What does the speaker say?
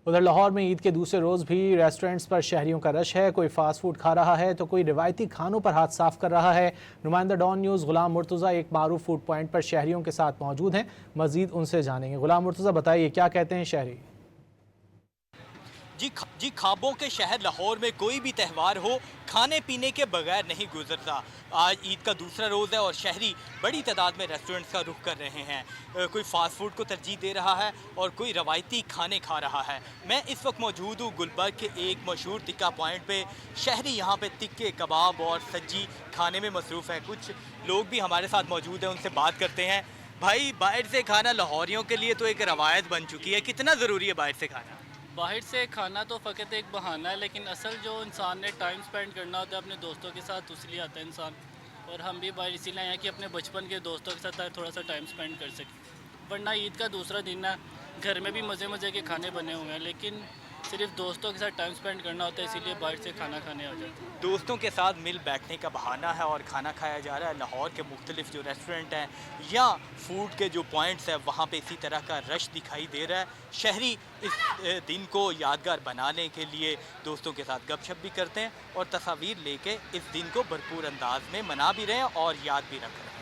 उधर लाहौर में ईद के दूसरे रोज़ भी रेस्टोरेंट्स पर शहरियों का रश है। कोई फास्ट फूड खा रहा है तो कोई रिवायती खानों पर हाथ साफ कर रहा है। नुमाइंदा डॉन न्यूज़ गुलाम मुर्तज़ा एक मारूफ फूड पॉइंट पर शहरियों के साथ मौजूद हैं। मजीद उनसे जानेंगे। गुलाम मुर्तज़ा, बताइए क्या कहते हैं शहरी। जी ख्वाबों के शहर लाहौर में कोई भी त्यौहार हो, खाने पीने के बगैर नहीं गुजरता। आज ईद का दूसरा रोज़ है और शहरी बड़ी तादाद में रेस्टोरेंट्स का रुख कर रहे हैं। कोई फास्ट फूड को तरजीह दे रहा है और कोई रवायती खाने खा रहा है। मैं इस वक्त मौजूद हूँ गुलबर्ग के एक मशहूर टिक्का पॉइंट पे। शहरी यहाँ पे टिक्के, कबाब और सज्जी खाने में मसरूफ़ हैं। कुछ लोग भी हमारे साथ मौजूद हैं, उनसे बात करते हैं। भाई, बाहर से खाना लाहौरियों के लिए तो एक रवायत बन चुकी है, कितना ज़रूरी है बाहर से खाना? बाहर से खाना तो फ़कत एक बहाना है, लेकिन असल जो इंसान ने टाइम स्पेंड करना होता है अपने दोस्तों के साथ, उसलिए आता है इंसान। और हम भी बाहर इसीलिए आए हैं कि अपने बचपन के दोस्तों के साथ थोड़ा सा टाइम स्पेंड कर सकें। वरना ईद का दूसरा दिन है, घर में भी मज़े मज़े के खाने बने हुए हैं, लेकिन सिर्फ दोस्तों के साथ टाइम स्पेंड करना होता है, इसीलिए बाहर से खाना खाने आ जाते हैं। दोस्तों के साथ मिल बैठने का बहाना है और खाना खाया जा रहा है। लाहौर के मुख्तलिफ जो रेस्टोरेंट हैं या फूड के जो पॉइंट्स हैं, वहाँ पे इसी तरह का रश दिखाई दे रहा है। शहरी इस दिन को यादगार बनाने के लिए दोस्तों के साथ गपशप भी करते हैं और तस्वीर लेके इस दिन को भरपूर अंदाज में मना भी रहे हैं और याद भी रख रहे हैं।